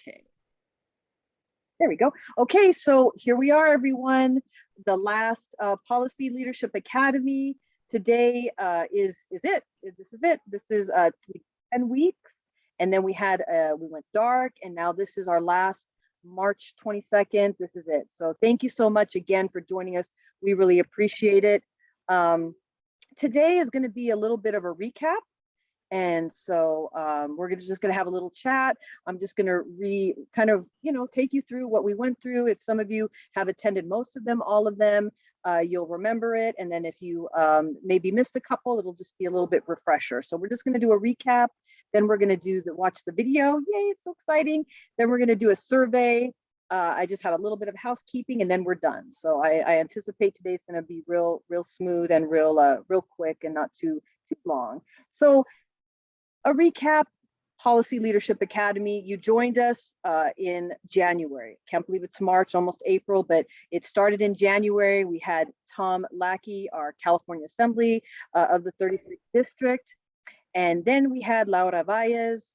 Okay. There we go. Okay, so here we are, everyone. The last Policy Leadership Academy. Today is it. This is it. This is 10 weeks. And then we went dark, and now this is our last March 22nd. This is it. So thank you so much again for joining us. We really appreciate it. Today is going to be a little bit of a recap. And so we're just going to have a little chat. I'm just going to take you through what we went through. If some of you have attended most of them, all of them, you'll remember it. And then if you maybe missed a couple, it'll just be a little bit refresher. So we're just going to do a recap. Then we're going to watch the video. Yay, it's so exciting. Then we're going to do a survey. I just have a little bit of housekeeping, and then we're done. So I anticipate today's going to be real smooth and real quick and not too long. So a recap, Policy Leadership Academy. You joined us in January. Can't believe it's March, almost April, but it started in January. We had Tom Lackey, our California Assembly of the 36th District. And then we had Laura Valles.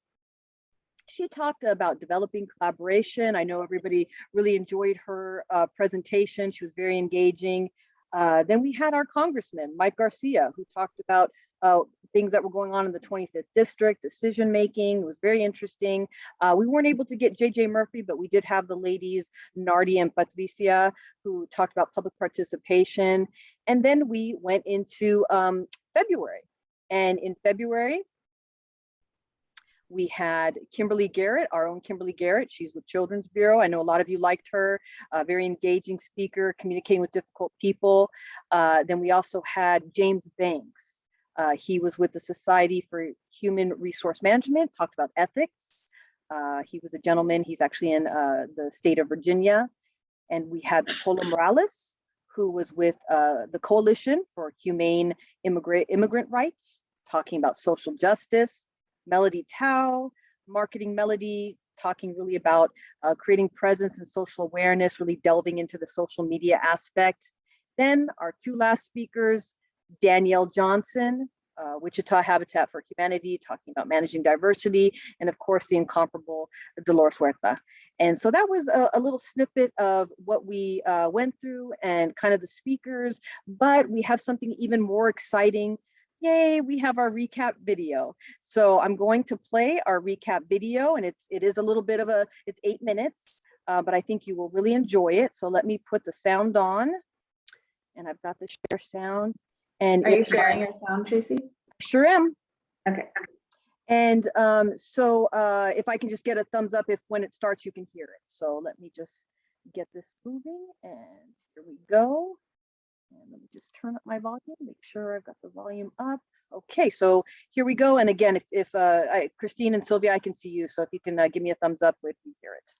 She talked about developing collaboration. I know everybody really enjoyed her presentation. She was very engaging. Then we had our Congressman, Mike Garcia, who talked about things that were going on in the 25th District, decision making. It was very interesting. We weren't able to get JJ Murphy, but we did have the ladies, Nardi and Patricia, who talked about public participation. And then we went into February. And in February, we had Kimberly Garrett, our own Kimberly Garrett. She's with Children's Bureau. I know a lot of you liked her, a very engaging speaker, communicating with difficult people. Then we also had James Banks. He was with the Society for Human Resource Management, talked about ethics. He was a gentleman. He's actually in the state of Virginia. And we had Polo Morales, who was with the Coalition for Humane Immigrant Rights, talking about social justice. Melody Tao, Marketing Melody, talking really about creating presence and social awareness, really delving into the social media aspect. Then our two last speakers, Danielle Johnson, Wichita Habitat for Humanity, talking about managing diversity, and of course, the incomparable Dolores Huerta. And so that was a little snippet of what we went through and kind of the speakers, but we have something even more exciting. Yay, we have our recap video. So I'm going to play our recap video, and it is a little bit of it's 8 minutes, but I think you will really enjoy it. So let me put the sound on, and I've got the share sound. And are you sharing your sound, Tracy? Sure am. Okay. And so if I can just get a thumbs up when it starts, you can hear it. So let me just get this moving, and here we go. And let me just turn up my volume, make sure I've got the volume up. Okay, so here we go. And again, if Christine and Sylvia, I can see you. So if you can give me a thumbs up if you hear it.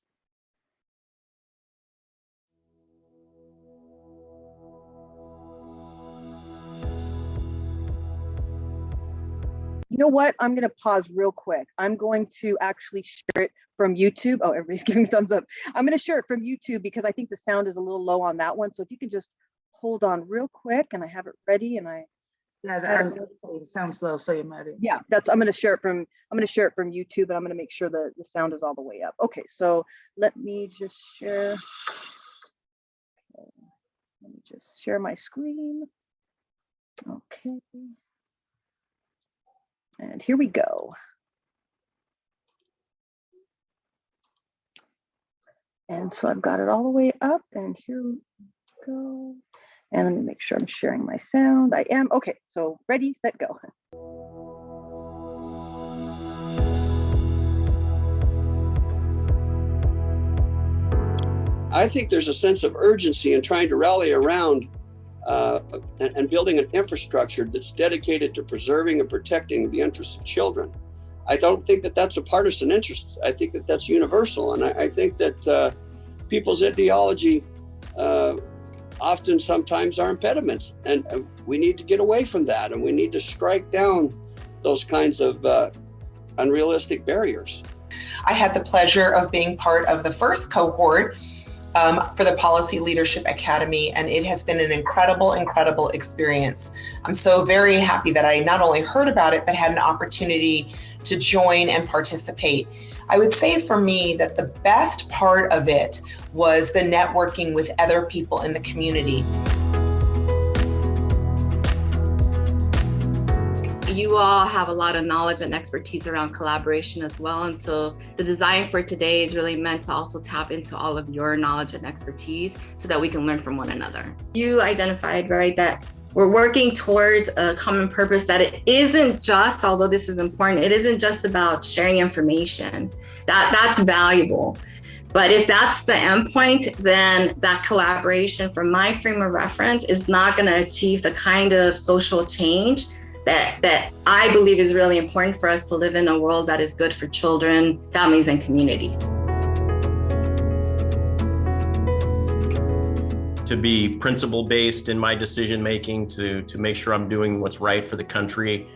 You know what? I'm going to pause real quick. I'm going to actually share it from YouTube. Oh, everybody's giving thumbs up. I'm going to share it from YouTube because I think the sound is a little low on that one. So if you can just hold on real quick, and I have it ready, and it sounds low, so you might. Yeah, I'm going to share it from YouTube, and I'm going to make sure the sound is all the way up. Okay, so let me just share. Okay, let me just share my screen. Okay, and here we go. And so I've got it all the way up, and here we go. And let me make sure I'm sharing my sound. I am. Okay, so ready, set, go. I think there's a sense of urgency in trying to rally around and building an infrastructure that's dedicated to preserving and protecting the interests of children. I don't think that that's a partisan interest. I think that that's universal. And I think that people's ideology often sometimes are impediments, and we need to get away from that, and we need to strike down those kinds of unrealistic barriers. I had the pleasure of being part of the first cohort for the Policy Leadership Academy, and it has been an incredible experience. I'm so very happy that I not only heard about it, but had an opportunity to join and participate. I would say for me that the best part of it was the networking with other people in the community. You all have a lot of knowledge and expertise around collaboration as well. And so the design for today is really meant to also tap into all of your knowledge and expertise so that we can learn from one another. You identified, right, that we're working towards a common purpose, that it isn't just, although this is important, it isn't just about sharing information. That's valuable. But if that's the endpoint, then that collaboration, from my frame of reference, is not going to achieve the kind of social change that I believe is really important for us to live in a world that is good for children, families, and communities. To be principle-based in my decision-making, to make sure I'm doing what's right for the country.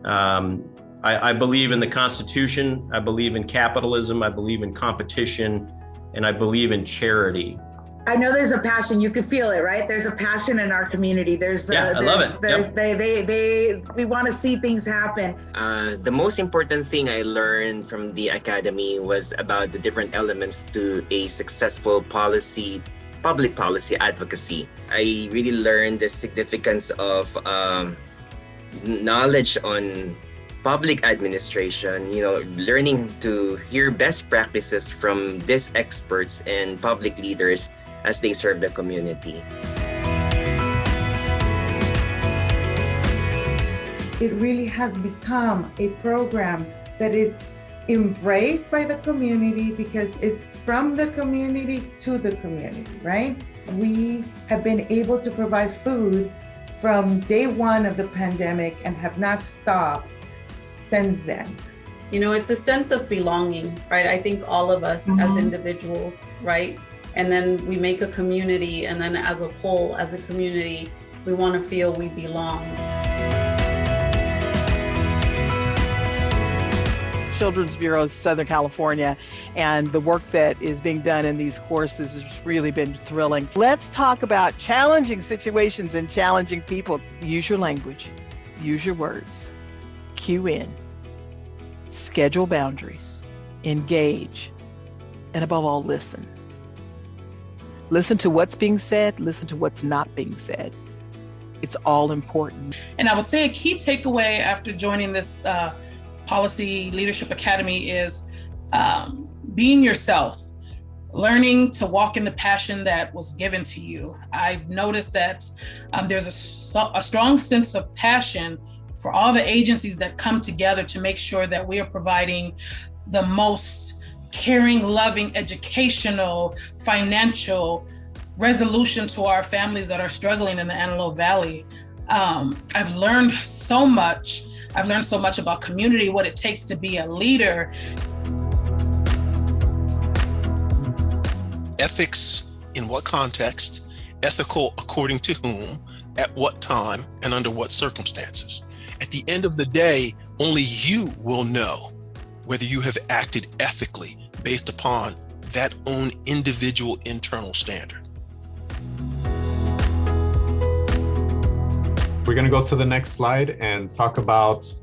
I believe in the Constitution, I believe in capitalism, I believe in competition, and I believe in charity. I know there's a passion. You can feel it, right? There's a passion in our community. I love it. Yep. We want to see things happen. The most important thing I learned from the academy was about the different elements to a successful public policy advocacy. I really learned the significance of knowledge on public administration, learning to hear best practices from these experts and public leaders as they serve the community. It really has become a program that is embraced by the community because it's from the community to the community, right? We have been able to provide food from day one of the pandemic and have not stopped since then. It's a sense of belonging, right? I think all of us as individuals, right? And then we make a community, and then as a whole, as a community, we want to feel we belong. Children's Bureau of Southern California, and the work that is being done in these courses has really been thrilling. Let's talk about challenging situations and challenging people. Use your language, use your words, cue in, schedule boundaries, engage, and above all, listen. Listen to what's being said, listen to what's not being said. It's all important. And I would say a key takeaway after joining this Policy Leadership Academy is being yourself, learning to walk in the passion that was given to you. I've noticed that there's a strong sense of passion for all the agencies that come together to make sure that we are providing the most caring, loving, educational, financial resolution to our families that are struggling in the Antelope Valley. I've learned so much. I've learned so much about community, what it takes to be a leader. Ethics in what context, ethical according to whom, at what time, and under what circumstances. At the end of the day, only you will know whether you have acted ethically based upon that own individual internal standard. We're going to go to the next slide and talk about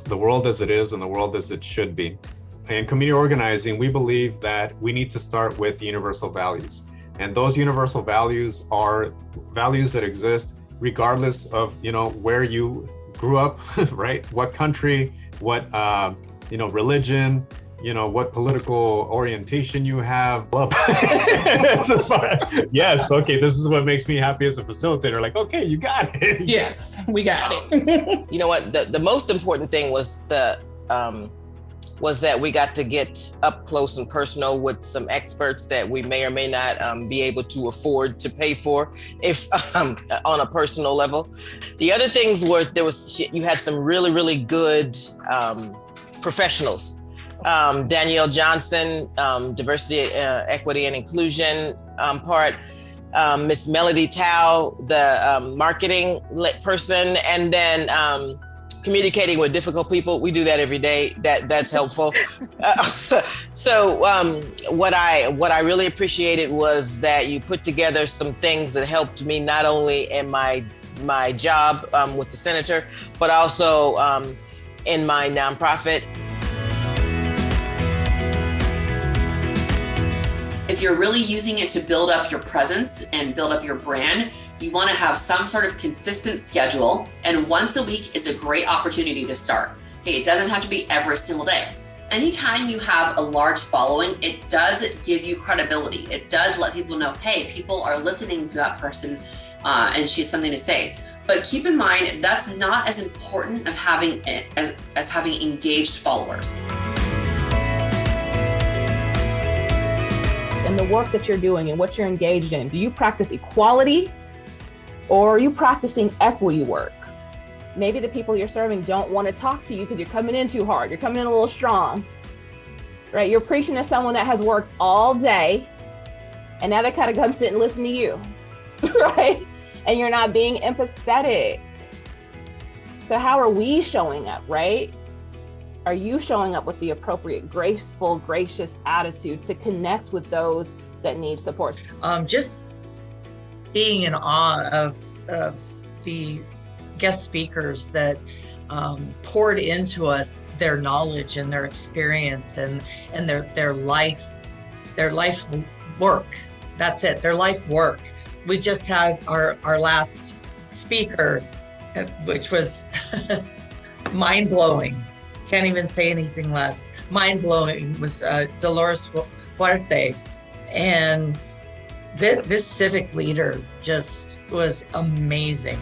the world as it is and the world as it should be. In community organizing, we believe that we need to start with universal values. And those universal values are values that exist regardless of, where you grew up, right? What country, what, religion, what political orientation you have. Yes, okay, this is what makes me happy as a facilitator. Like, okay, you got it. Yes, we got it. You know what? The most important thing was was that we got to get up close and personal with some experts that we may or may not be able to afford to pay for, if on a personal level. The other things were you had some really, really good professionals. Danielle Johnson, diversity, equity, and inclusion part. Miss Melody Tao, the marketing person, and then communicating with difficult people. We do that every day. That's helpful. So what I really appreciated was that you put together some things that helped me not only in my job with the senator, but also in my nonprofit. you're really using it to build up your presence and build up your brand, you want to have some sort of consistent schedule, and once a week is a great opportunity to start. Okay, it doesn't have to be every single day. Anytime you have a large following, it does give you credibility. It does let people know, hey, people are listening to that person and she has something to say. But keep in mind, that's not as important of having as having engaged followers. In the work that you're doing and what you're engaged in, do you practice equality or are you practicing equity work? Maybe the people you're serving don't want to talk to you because you're coming in too hard. You're coming in a little strong, right? You're preaching to someone that has worked all day and now they kind of come sit and listen to you, right? And you're not being empathetic. So how are we showing up, right? Are you showing up with the appropriate, graceful, gracious attitude to connect with those that need support? Just being in awe of the guest speakers that poured into us their knowledge and their experience and their life work. That's it, their life work. We just had our last speaker, which was mind-blowing. Can't even say anything less. Mind-blowing was Dolores Fuerte. And this civic leader just was amazing.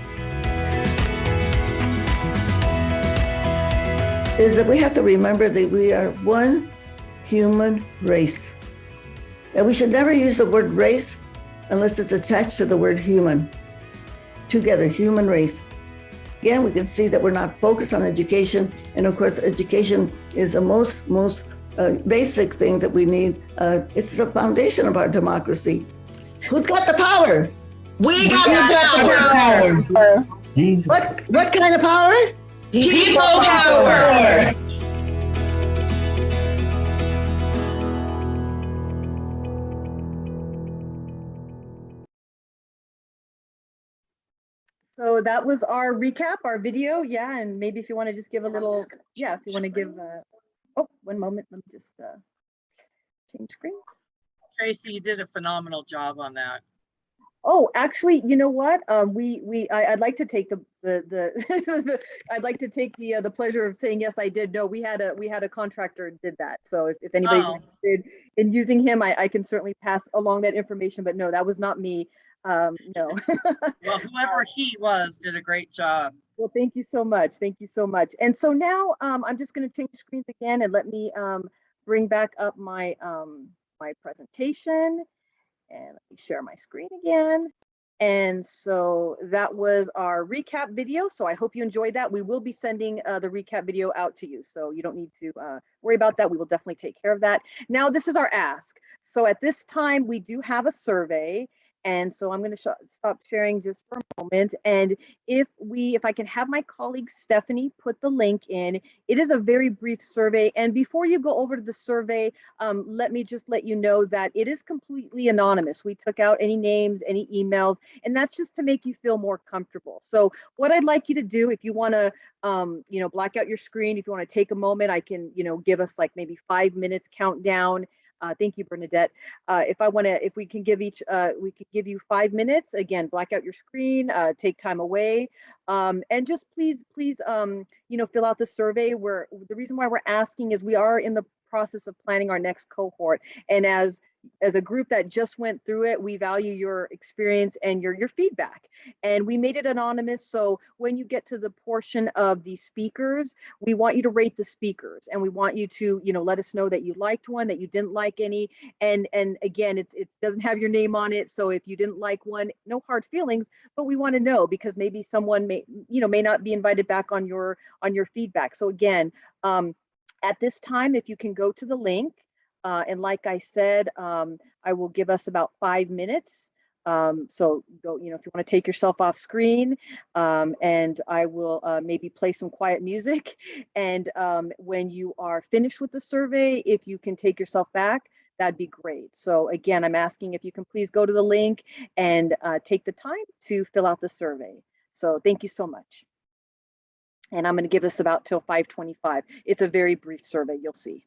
Is that we have to remember that we are one human race. That we should never use the word race unless it's attached to the word human. Together, human race. Again, we can see that we're not focused on education. And of course, education is the most basic thing that we need. It's the foundation of our democracy. Who's got the power? We got the power. What kind of power? People power. So that was our recap, our video. Yeah, and maybe if you want to just give a little, if you want to give, oh, one moment, let me just change screens. Tracy, you did a phenomenal job on that. Oh, actually, you know what? I'd like to take I'd like to take the pleasure of saying yes, I did. No, we had a contractor did that. So if anybody's interested in using him, I can certainly pass along that information. But no, that was not me. No. Well, whoever he was did a great job. Well, thank you so much. Thank you so much. And so now I'm just going to change screens again and let me bring back up my my presentation. And let me share my screen again. And so that was our recap video. So I hope you enjoyed that. We will be sending the recap video out to you. So you don't need to worry about that. We will definitely take care of that. Now, this is our ask. So at this time, we do have a survey. And so I'm going to stop sharing just for a moment. And if I can have my colleague Stephanie put the link in, it is a very brief survey. And before you go over to the survey, let me just let you know that it is completely anonymous. We took out any names, any emails, and that's just to make you feel more comfortable. So what I'd like you to do, if you want to, black out your screen, if you want to take a moment, I can, give us like maybe 5 minutes countdown. Thank you, Bernadette. If we can give we could give you 5 minutes. Again, black out your screen, take time away, and just please, fill out the survey. The reason why we're asking is we are in the process of planning our next cohort, and as a group that just went through it, we value your experience and your feedback. And we made it anonymous. So when you get to the portion of the speakers, we want you to rate the speakers, and we want you to, let us know that you liked one, that you didn't like any. And again, it doesn't have your name on it. So if you didn't like one, no hard feelings, but we want to know because maybe someone may not be invited back on your feedback. So again, at this time, if you can go to the link, and like I said, I will give us about 5 minutes. So go, if you want to take yourself off screen, and I will maybe play some quiet music. And when you are finished with the survey, if you can take yourself back, that'd be great. So again, I'm asking if you can please go to the link and take the time to fill out the survey. So thank you so much. And I'm going to give this about till 5:25. It's a very brief survey, you'll see.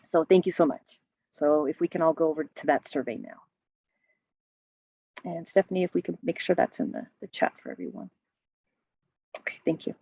So thank you so much. So if we can all go over to that survey now. And Stephanie, if we can make sure that's in the chat for everyone. Okay, thank you.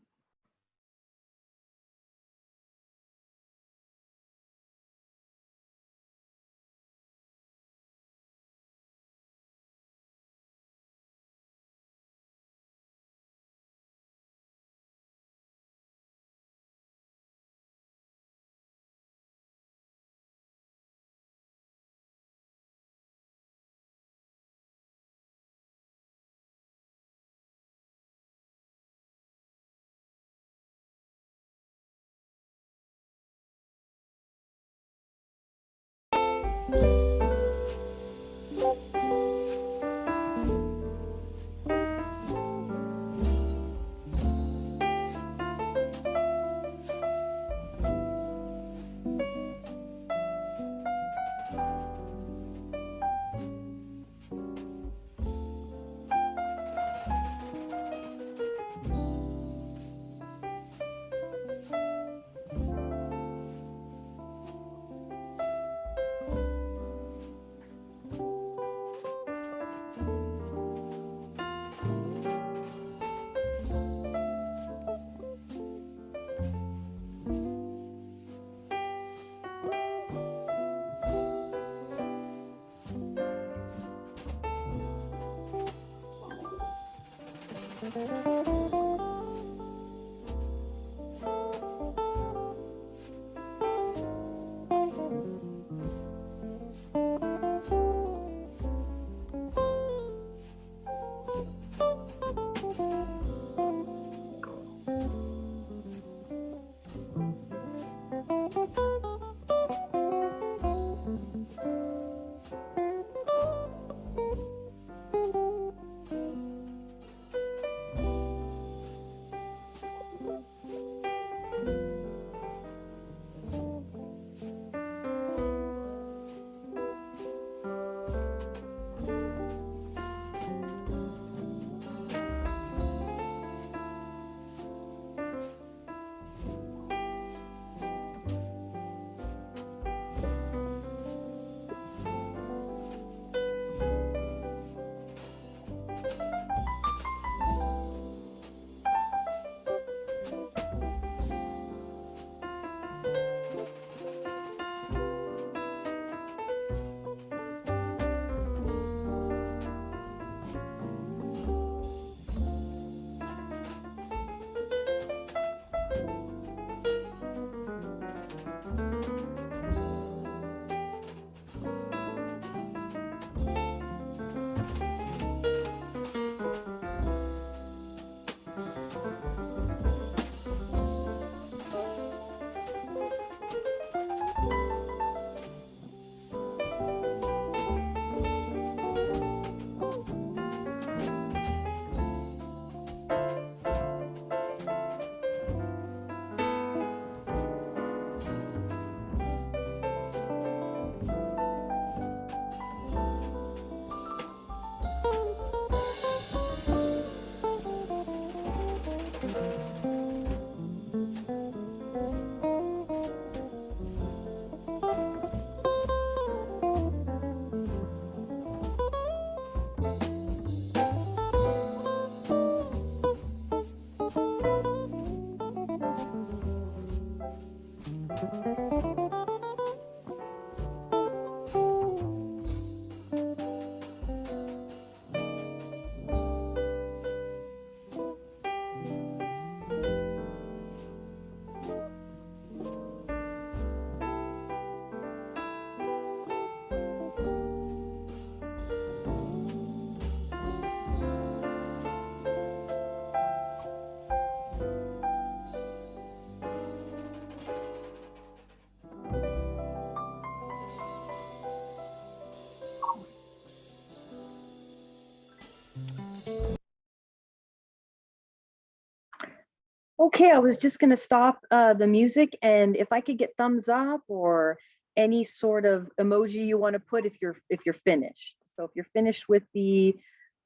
Okay, I was just going to stop the music, and if I could get thumbs up or any sort of emoji you want to put if you're finished. So if you're finished with the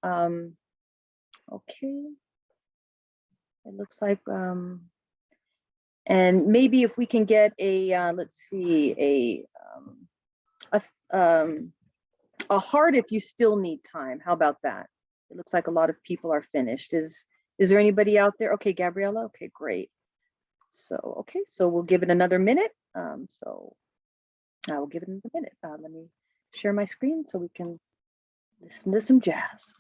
okay, it looks like and maybe if we can get a let's see, a heart if you still need time. How about that? It looks like a lot of people are finished. Is there anybody out there? Okay, Gabriella. Okay, great. So, okay, so we'll give it another minute. So I will give it another minute. Let me share my screen so we can listen to some jazz.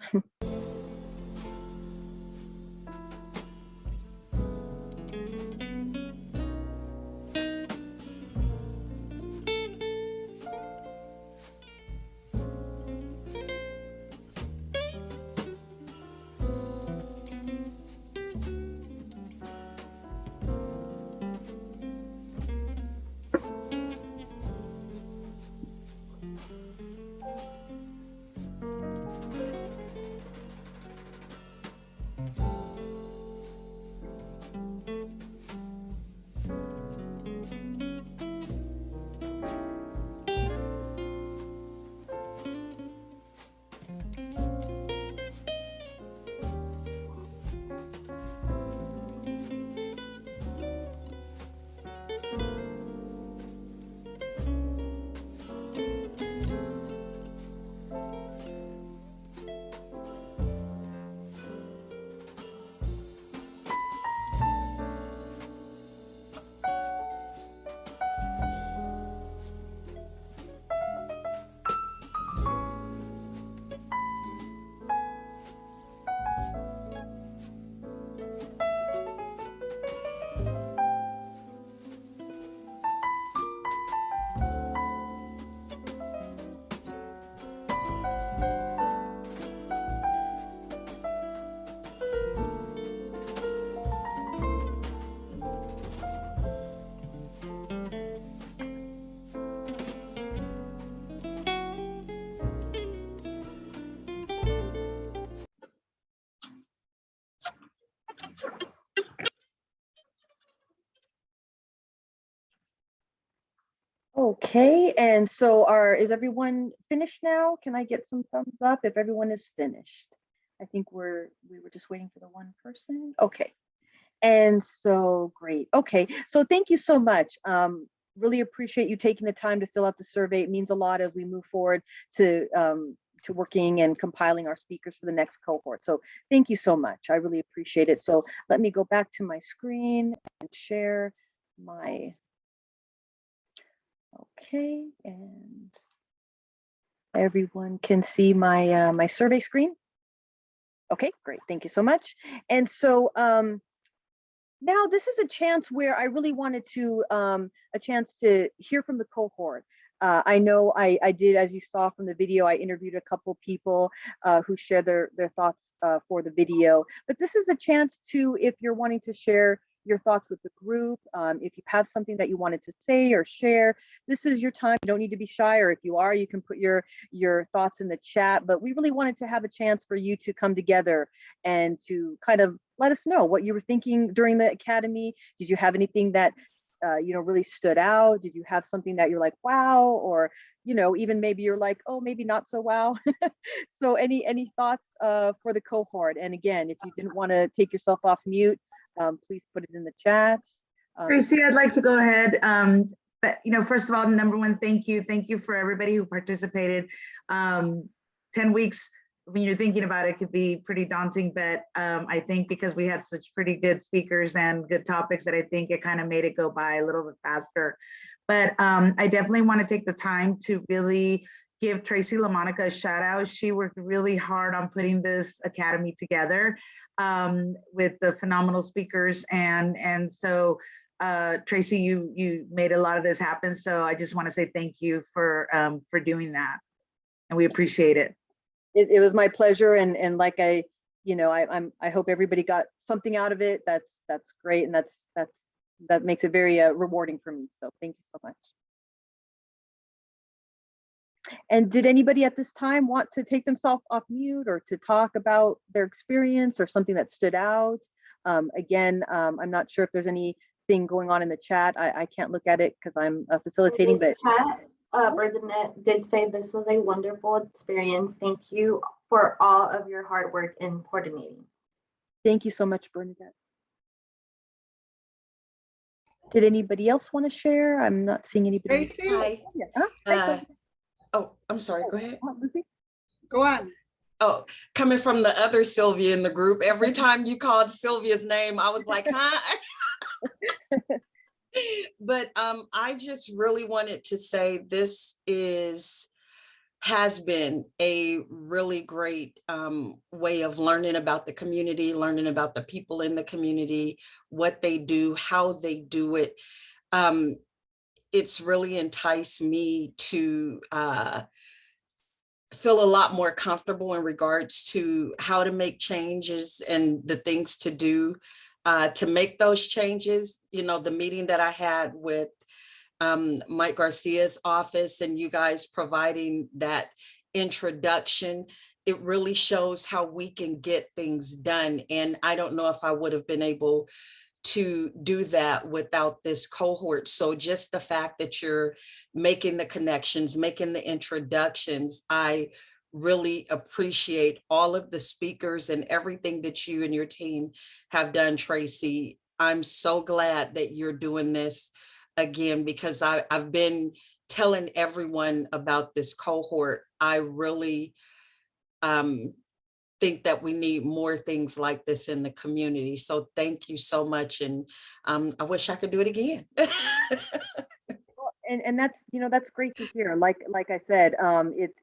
Okay, and so is everyone finished now? Can I get some thumbs up if everyone is finished? I think we were just waiting for the one person. Okay, and so great. Okay, so thank you so much. Really appreciate you taking the time to fill out the survey. It means a lot as we move forward to working and compiling our speakers for the next cohort. So thank you so much. I really appreciate it. So let me go back to my screen and share my. Okay, and everyone can see my my survey screen. Okay, great. Thank you so much. And so now this is a chance where I really wanted to a chance to hear from the cohort. I know I did, as you saw from the video, I interviewed a couple people who shared their thoughts for the video. But this is a chance to, if you're wanting to share your thoughts with the group, if you have something that you wanted to say or share, this is your time. You don't need to be shy, or if you are, you can put your thoughts in the chat. But we really wanted to have a chance for you to come together and to kind of let us know what you were thinking during the academy. Did you have anything that really stood out? Did you have something that you're like, wow, or even maybe you're like, oh, maybe not so wow? So any thoughts for the cohort? And again, if you didn't want to take yourself off mute, please put it in the chat. Tracy, I'd like to go ahead. But first of all, number one, thank you for everybody who participated. 10 weeks, when you're thinking about it, could be pretty daunting, but I think because we had such pretty good speakers and good topics that I think it kind of made it go by a little bit faster. But I definitely want to take the time to really give Tracy LaMonica a shout out. She worked really hard on putting this academy together with the phenomenal speakers. And so Tracy, you made a lot of this happen. So I just want to say thank you for doing that. And we appreciate it. It was my pleasure, and like I hope everybody got something out of it. That's great, and that makes it very rewarding for me. So thank you so much. And did anybody at this time want to take themselves off mute or to talk about their experience or something that stood out? Again, I'm not sure if there's anything going on in the chat. I can't look at it because I'm facilitating, but. Bernadette did say this was a wonderful experience. Thank you for all of your hard work in coordinating. Thank you so much, Bernadette. Did anybody else want to share? I'm not seeing anybody. Tracy? Hi. Yeah. Oh, I'm sorry, go ahead. Go on. Oh, coming from the other Sylvia in the group, every time you called Sylvia's name, I was like, huh? But I just really wanted to say this has been a really great way of learning about the community, learning about the people in the community, what they do, how they do it. It's really enticed me to feel a lot more comfortable in regards to how to make changes and the things to do to make those changes. You know, the meeting that I had with Mike Garcia's office and you guys providing that introduction, it really shows how we can get things done. And I don't know if I would have been able to do that without this cohort. So just the fact that you're making the connections, making the introductions, I really appreciate all of the speakers and everything that you and your team have done, Tracy. I'm so glad that you're doing this again, because I've been telling everyone about this cohort. I really think that we need more things like this in the community. So thank you so much. And I wish I could do it again. And that's, you know, that's great to hear. Like I said,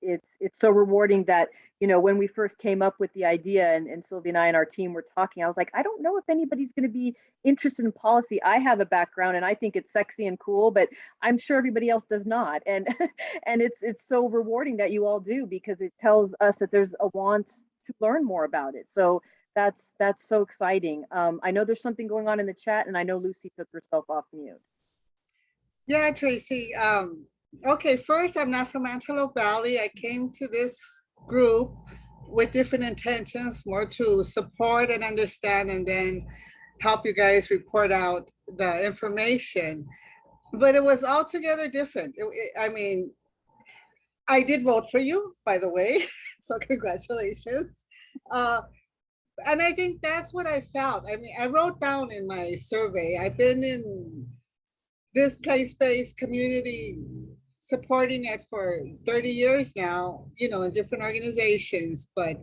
it's so rewarding that, you know, when we first came up with the idea and Sylvia and I and our team were talking, I was like, I don't know if anybody's going to be interested in policy. I have a background and I think it's sexy and cool, but I'm sure everybody else does not. And and it's so rewarding that you all do, because it tells us that there's a want to learn more about it. So that's so exciting. I know there's something going on in the chat, and I know Lucy took herself off mute. Yeah, Tracy. Okay, first, I'm not from Antelope Valley. I came to this group with different intentions, more to support and understand, and then help you guys report out the information. But it was altogether different. I mean, I did vote for you, by the way, so congratulations. And I think that's what I felt. I mean, I wrote down in my survey, I've been in this place-based community supporting it for 30 years now, you know, in different organizations. But,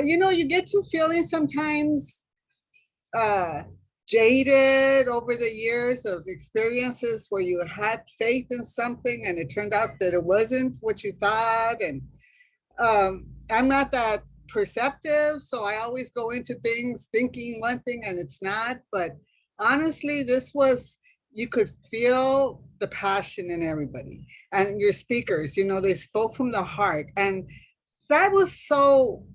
you know, you get to feeling sometimes jaded over the years of experiences where you had faith in something and it turned out that it wasn't what you thought. And I'm not that perceptive, so I always go into things thinking one thing and it's not. But honestly, this was, you could feel the passion in everybody. And your speakers, you know, they spoke from the heart. And that was so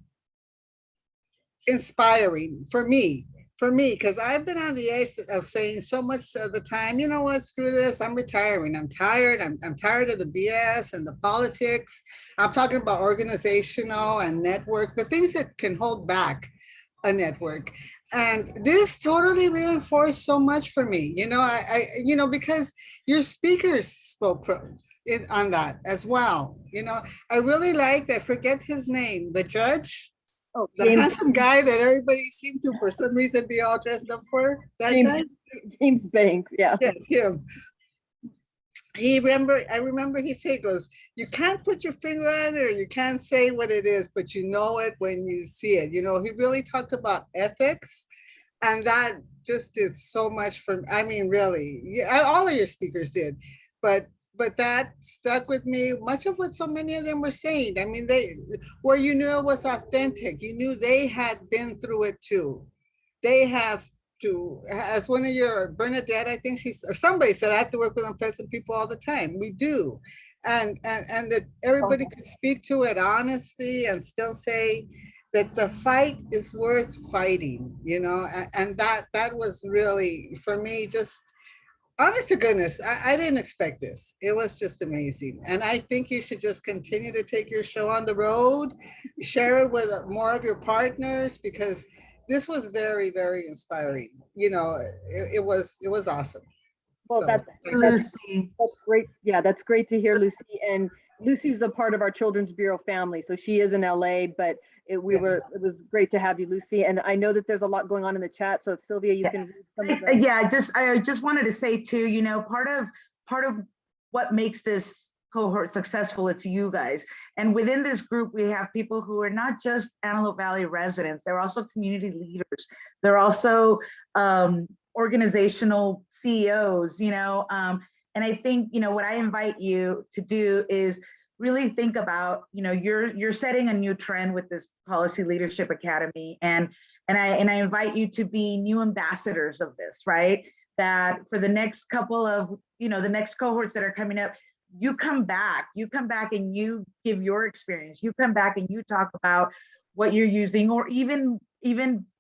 inspiring for me, because I've been on the edge of saying so much of the time, you know what, screw this, I'm retiring. I'm tired. I'm tired of the BS and the politics. I'm talking about organizational and network, the things that can hold back a network. And this totally reinforced so much for me, you know, you know, because your speakers spoke on that as well. You know, I really liked, I forget his name, the judge, the handsome guy that everybody seemed to, for some reason, be all dressed up for. That guy? James Banks, yeah. Yes, him. I remember he said, goes, you can't put your finger on it or you can't say what it is, but you know it when you see it. You know, he really talked about ethics, and that just did so much for, I mean, really, yeah, all of your speakers did, but that stuck with me, much of what so many of them were saying. I mean, where you knew it was authentic, you knew they had been through it too. They have to, as one of your, Bernadette, I think or somebody said, I have to work with unpleasant people all the time. We do. And that everybody could speak to it honestly and still say that the fight is worth fighting, you know, and that was really, for me, just honest to goodness, I didn't expect this. It was just amazing. And I think you should just continue to take your show on the road, share it with more of your partners, because this was very, very inspiring. You know, it was awesome. Well, so, that's great. Yeah, that's great to hear, Lucy. And Lucy's a part of our Children's Bureau family, so she is in LA, but it was great to have you, Lucy. And I know that there's a lot going on in the chat, so Sylvia, you can read some of that. Yeah, I just wanted to say too, you know, part of what makes this cohort successful, it's you guys. And within this group, we have people who are not just Antelope Valley residents, they're also community leaders. They're also organizational CEOs, and I think, what I invite you to do is really think about, you're setting a new trend with this Policy Leadership Academy. And I invite you to be new ambassadors of this, right? That for the next couple of, the next cohorts that are coming up, you come back and you give your experience. You come back and you talk about what you're using, or even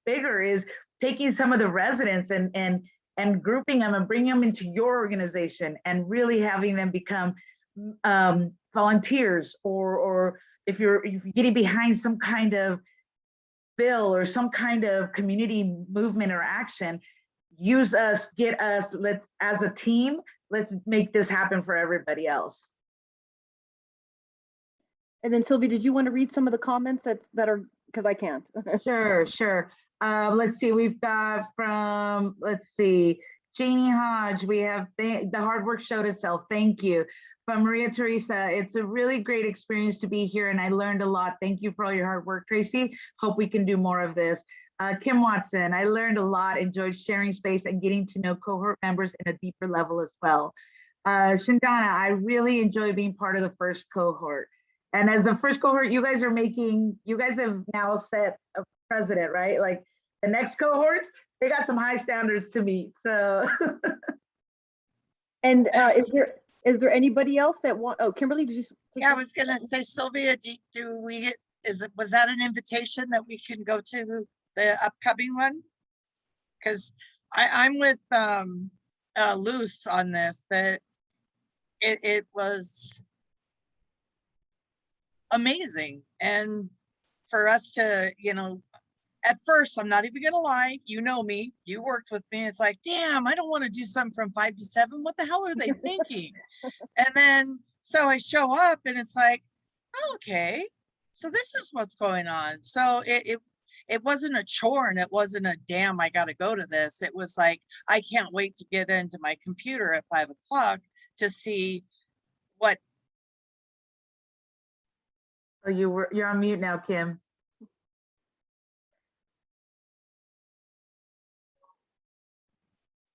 bigger is taking some of the residents and grouping them and bringing them into your organization and really having them become volunteers, or if you're getting behind some kind of bill or some kind of community movement or action, use us, get us, let's, as a team, let's make this happen for everybody else. And then Sylvia, did you want to read some of the comments that are, because I can't. Sure. Let's see, we've got from, Janie Hodge, we have the hard work showed itself. Thank you. From Maria Teresa, it's a really great experience to be here and I learned a lot. Thank you for all your hard work, Tracy. Hope we can do more of this. Kim Watson, I learned a lot, enjoyed sharing space and getting to know cohort members in a deeper level as well. Shindana, I really enjoy being part of the first cohort. And as the first cohort, you guys have now set a precedent, right? Like the next cohorts, they got some high standards to meet, so. And is there anybody else that Kimberly, did you take I was gonna say, Sylvia, was that an invitation that we can go to the upcoming one? Because I'm with Luce on this, that it was amazing. And for us to, at first, I'm not even gonna lie, you know me, you worked with me. It's like, damn, I don't want to do something from 5 to 7. What the hell are they thinking? And then, so I show up and it's like, oh, okay, so this is what's going on. So it wasn't a chore and it wasn't a damn, I got to go to this. It was like, I can't wait to get into my computer at 5 o'clock to see what. Oh, you're on mute now, Kim.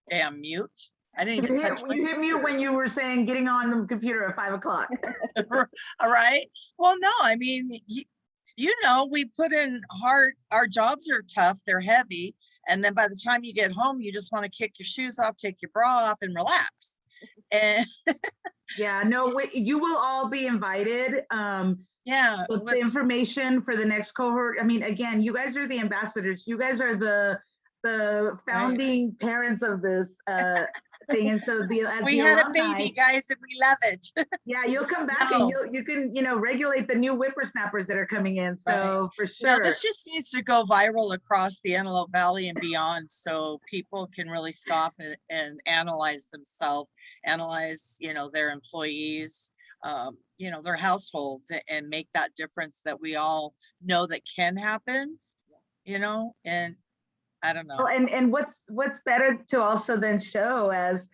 Damn mute. I didn't even touch you hit mute when you were saying getting on the computer at 5 o'clock. All right. Well, no, I mean, we put in hard, our jobs are tough, they're heavy. And then by the time you get home, you just want to kick your shoes off, take your bra off and relax. And yeah, no, you will all be invited. The information for the next cohort. I mean, again, you guys are the ambassadors. You guys are the founding parents of this thing, and so we had a baby, guys, and we love it. Yeah, you'll come back and you can regulate the new whippersnappers that are coming in. So for sure, this just needs to go viral across the Antelope Valley and beyond, so people can really stop and analyze themselves, analyze their employees, their households, and make that difference that we all know that can happen. And I don't know. Well, and what's better to also then show as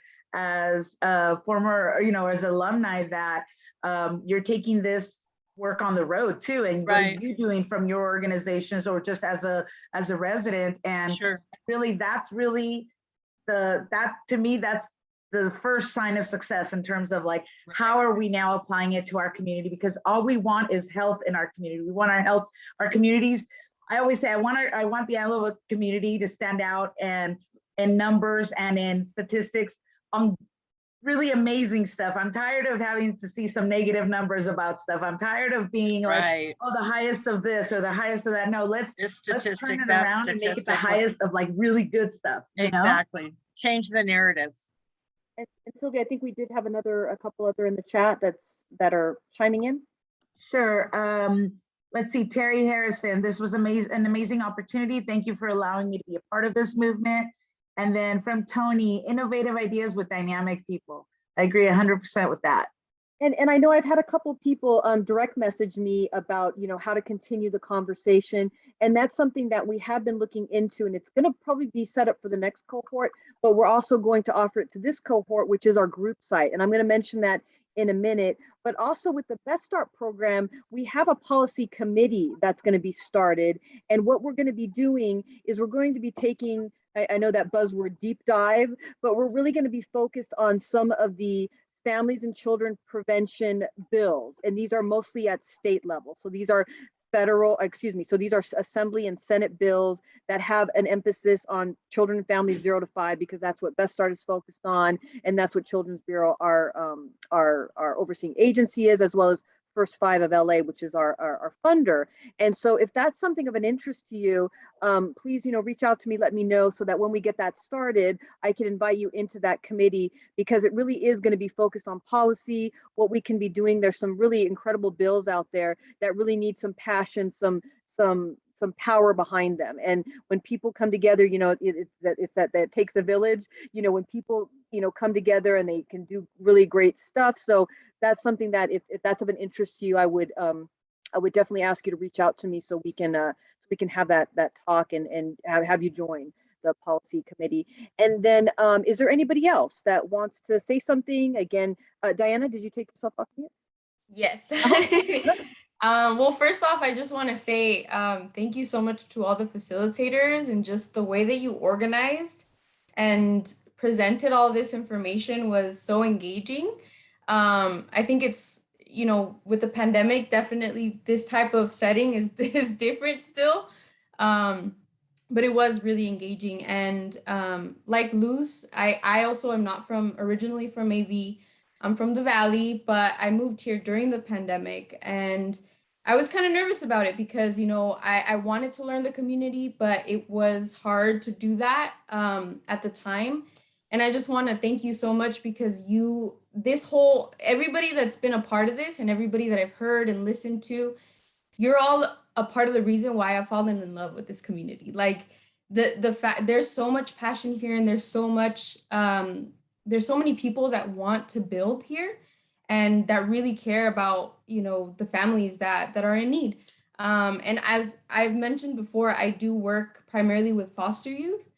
former, as alumni, that you're taking this work on the road too, and what are you doing from your organizations or just as a resident? And really, that's really that to me, that's the first sign of success in terms of like, how are we now applying it to our community? Because all we want is health in our community. We want our communities. I always say I want the Antelope community to stand out and in numbers and in statistics on really amazing stuff. I'm tired of having to see some negative numbers about stuff. I'm tired of being like, oh, the highest of this or the highest of that. No, let's turn it around and make it the highest of like really good stuff. Exactly. Change the narrative. And Sylvia, I think we did have a couple other in the chat that are chiming in. Sure. Let's see, Terry Harrison, this was an amazing opportunity. Thank you for allowing me to be a part of this movement. And then from Tony, innovative ideas with dynamic people. I agree 100% with that. And I know I've had a couple people direct message me about, how to continue the conversation. And that's something that we have been looking into, and it's going to probably be set up for the next cohort, but we're also going to offer it to this cohort, which is our group site. And I'm going to mention that in a minute. But also with the Best Start program, we have a policy committee that's going to be started. And what we're going to be doing is we're going to be taking, I know that buzzword deep dive, but we're really going to be focused on some of the families and children prevention bills. And these are mostly at state level. So these are so these are Assembly and Senate bills that have an emphasis on children and families 0 to 5, because that's what Best Start is focused on, and that's what Children's Bureau, our overseeing agency is, as well as First Five of LA, which is our funder. And so if that's something of an interest to you, please, reach out to me, let me know, so that when we get that started, I can invite you into that committee, because it really is going to be focused on policy, what we can be doing. There's some really incredible bills out there that really need some passion, some power behind them. And when people come together, it's that it takes a village, when people, come together and they can do really great stuff. So that's something that if that's of an interest to you, I would definitely ask you to reach out to me, so we can have that talk and have you join the policy committee. And then is there anybody else that wants to say something? Again, Diana, did you take yourself off mute? Yes. Well, first off, I just want to say thank you so much to all the facilitators, and just the way that you organized and presented all this information was so engaging. I think it's, with the pandemic, definitely this type of setting is different still. But it was really engaging. And like Luz, I also am not originally from AV. I'm from the Valley, but I moved here during the pandemic, and I was kind of nervous about it because, I wanted to learn the community, but it was hard to do that at the time. And I just want to thank you so much, because everybody that's been a part of this, and everybody that I've heard and listened to, you're all a part of the reason why I've fallen in love with this community. Like the fact there's so much passion here, and there's so many people that want to build here, and that really care about, the families that are in need. And as I've mentioned before, I do work primarily with foster youth.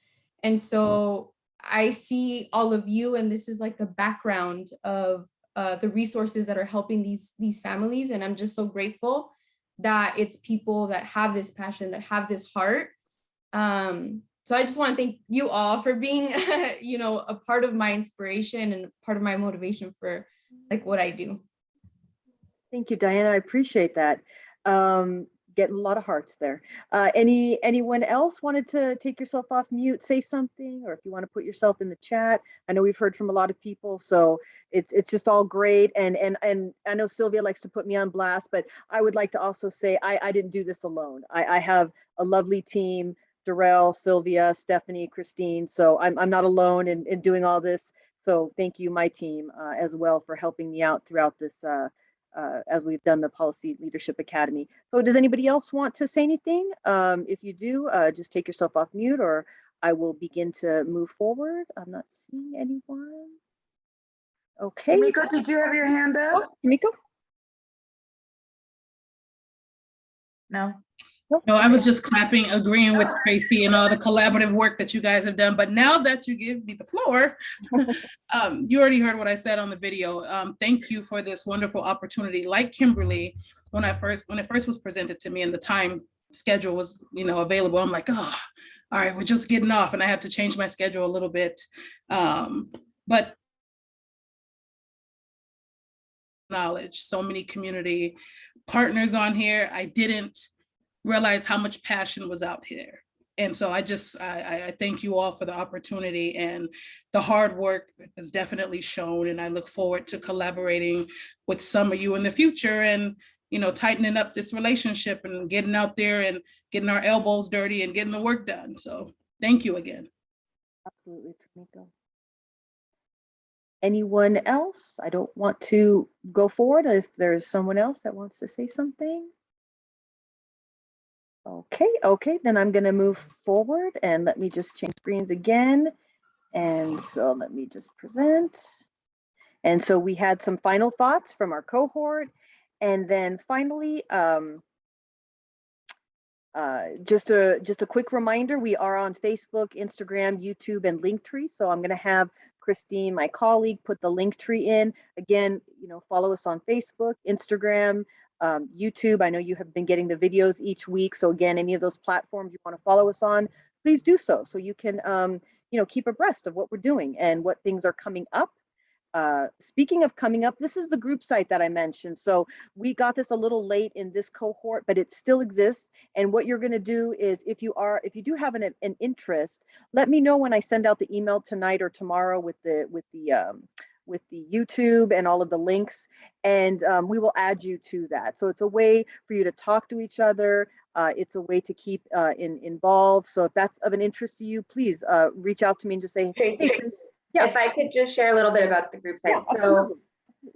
And so I see all of you, and this is like the background of the resources that are helping these families. And I'm just so grateful that it's people that have this passion, that have this heart. So I just want to thank you all for being, a part of my inspiration and part of my motivation for like what I do. Thank you, Diana. I appreciate that. Getting a lot of hearts there. Anyone else wanted to take yourself off mute, say something, or if you want to put yourself in the chat? I know we've heard from a lot of people, so it's just all great. And I know Sylvia likes to put me on blast, but I would like to also say I didn't do this alone. I have a lovely team: Darrell, Sylvia, Stephanie, Christine. So I'm not alone in doing all this. So thank you, my team, as well, for helping me out throughout this as we've done the Policy Leadership Academy. So does anybody else want to say anything? If you do, just take yourself off mute, or I will begin to move forward. I'm not seeing anyone. Okay. Kimiko, did you have your hand up? Oh, Kimiko? No. No, I was just clapping, agreeing with Tracy and all the collaborative work that you guys have done. But now that you give me the floor, you already heard what I said on the video. Thank you for this wonderful opportunity. Like Kimberly, when it first was presented to me and the time schedule was, available, I'm like, oh, all right, we're just getting off, and I had to change my schedule a little bit. But knowledge, so many community partners on here. I didn't realize how much passion was out here. And so I thank you all for the opportunity, and the hard work is definitely shown. And I look forward to collaborating with some of you in the future, and, tightening up this relationship and getting out there and getting our elbows dirty and getting the work done. So thank you again. Absolutely, Tamiko. Anyone else? I don't want to go forward if there's someone else that wants to say something. Okay, then I'm going to move forward, and let me just change screens again. And so let me just present. And so we had some final thoughts from our cohort. And then finally, just a quick reminder, we are on Facebook, Instagram, YouTube, and Linktree. So I'm going to have Christine, my colleague, put the link tree in. Again, follow us on Facebook, Instagram, YouTube. I know you have been getting the videos each week. So again, any of those platforms you want to follow us on, please do so you can, keep abreast of what we're doing and what things are coming up. Speaking of coming up, this is the group site that I mentioned. So we got this a little late in this cohort, but it still exists. And what you're going to do is, if you do have an interest, let me know when I send out the email tonight or tomorrow with the YouTube and all of the links, and we will add you to that. So it's a way for you to talk to each other. It's a way to keep involved. So if that's of an interest to you, please reach out to me and just say, Tracy, hey, Tracy. Yeah. If I could just share a little bit about the group site. Yeah, so absolutely.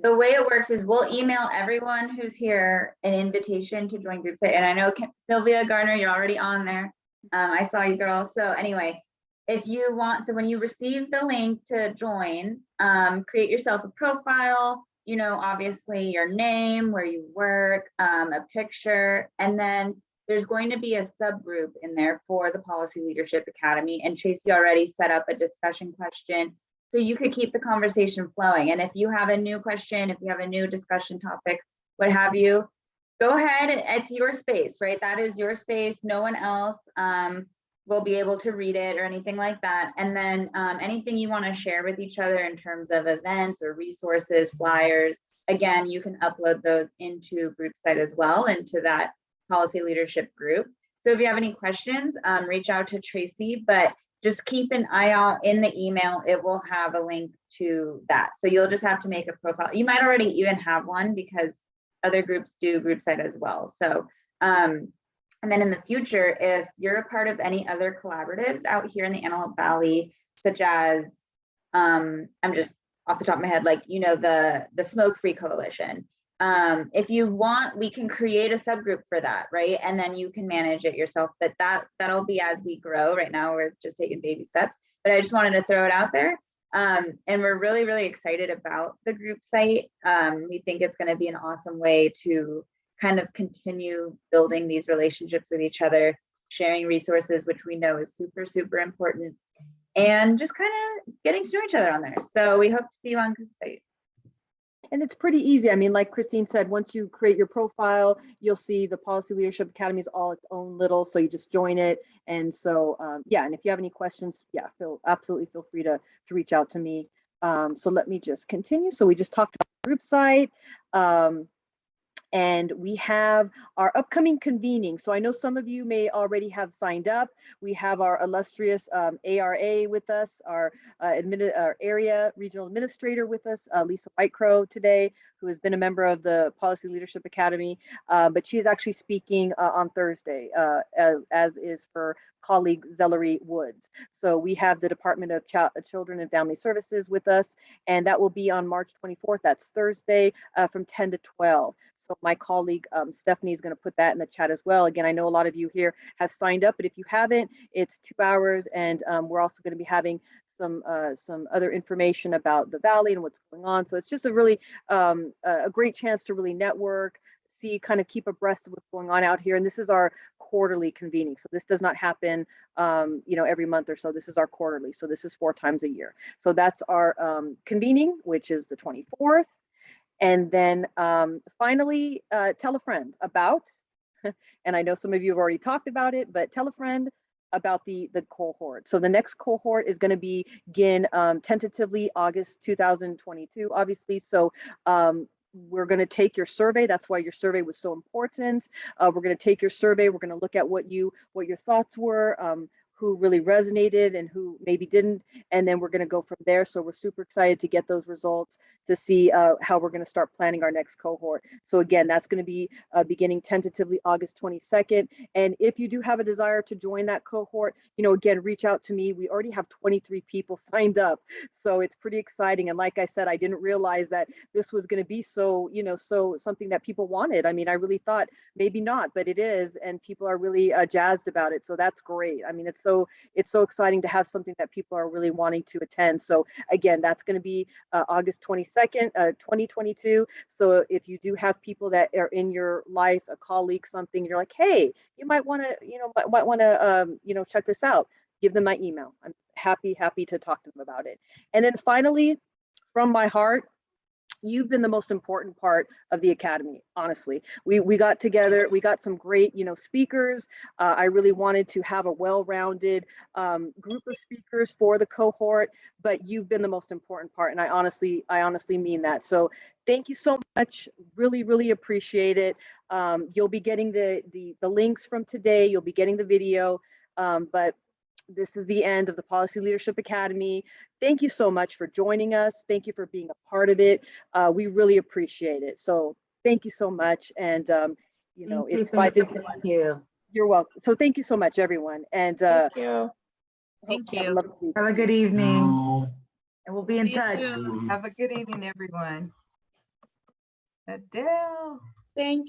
The way it works is we'll email everyone who's here an invitation to join group site. And I know Sylvia Garner, you're already on there. I saw you, girl. So anyway, if you want, so when you receive the link to join, create yourself a profile, obviously your name, where you work, a picture, and then there's going to be a subgroup in there for the Policy Leadership Academy. And Tracy already set up a discussion question, so you could keep the conversation flowing. And if you have a new question, if you have a new discussion topic, what have you, go ahead. It's your space, right? That is your space. No one else will be able to read it or anything like that. And then anything you want to share with each other in terms of events or resources, flyers, again, you can upload those into group site as well, into that policy leadership group. So if you have any questions, reach out to Tracy, but just keep an eye out in the email. It will have a link to that. So you'll just have to make a profile. You might already even have one because other groups do group site as well. So, and then in the future, if you're a part of any other collaboratives out here in the Antelope Valley, such as, I'm just off the top of my head, like, the Smoke Free Coalition. If you want, we can create a subgroup for that, right? And then you can manage it yourself, but that'll be as we grow. Right now, we're just taking baby steps, but I just wanted to throw it out there. And we're really, really excited about the group site. We think it's going to be an awesome way to kind of continue building these relationships with each other, sharing resources, which we know is super, super important, and just kind of getting to know each other on there. So we hope to see you on group site. And it's pretty easy. I mean, like Christine said, once you create your profile, you'll see the Policy Leadership Academy is all its own little, so you just join it. And so, yeah, and if you have any questions, yeah, absolutely feel free to reach out to me. So let me just continue. So we just talked about the group site. And we have our upcoming convening. So I know some of you may already have signed up. We have our illustrious ARA with us, our area regional administrator with us, Lisa Whitecrow today, who has been a member of the Policy Leadership Academy, but she is actually speaking on Thursday, as is her colleague Zellery Woods. So we have the Department of Children and Family Services with us, and that will be on March 24th. That's Thursday from 10 to 12. So my colleague Stephanie is going to put that in the chat as well. Again, I know a lot of you here have signed up, but if you haven't, it's 2 hours, and we're also going to be having some other information about the Valley and what's going on. So it's just a really a great chance to really network, see, kind of keep abreast of what's going on out here. And this is our quarterly convening. So this does not happen, every month or so. This is our quarterly. So this is 4 times a year. So that's our convening, which is the 24th. And then finally, tell a friend about, and I know some of you have already talked about it, but tell a friend about the cohort. So the next cohort is going to begin tentatively August 2022, obviously. So we're going to take your survey. That's why your survey was so important. We're going to take your survey. We're going to look at what your thoughts were, who really resonated and who maybe didn't, and then we're going to go from there. So we're super excited to get those results to see how we're going to start planning our next cohort. So again, that's going to be beginning tentatively August 22nd. And if you do have a desire to join that cohort, again, reach out to me. We already have 23 people signed up, so it's pretty exciting. And like I said, I didn't realize that this was going to be so something that people wanted. I mean, I really thought maybe not, but it is, and people are really jazzed about it. So that's great. I mean, it's so exciting to have something that people are really wanting to attend. So again, that's going to be August 22nd, 2022. So if you do have people that are in your life, a colleague, something, you're like, hey, you might want to, check this out. Give them my email. happy to talk to them about it. And then finally, from my heart, you've been the most important part of the Academy, honestly. We got together, we got some great, speakers. I really wanted to have a well-rounded group of speakers for the cohort, but you've been the most important part, and I honestly mean that. So thank you so much. Really appreciate it. You'll be getting the links from today. You'll be getting the video, but this is the end of the Policy Leadership Academy. Thank you so much for joining us. Thank you for being a part of it. We really appreciate it. So thank you so much. And, it's 5:51. Thank you. You're welcome. So thank you so much, everyone. And Thank you. thank you. Have a good evening. And we'll be in See you touch. soon. Have a good evening, everyone. Adele. Thank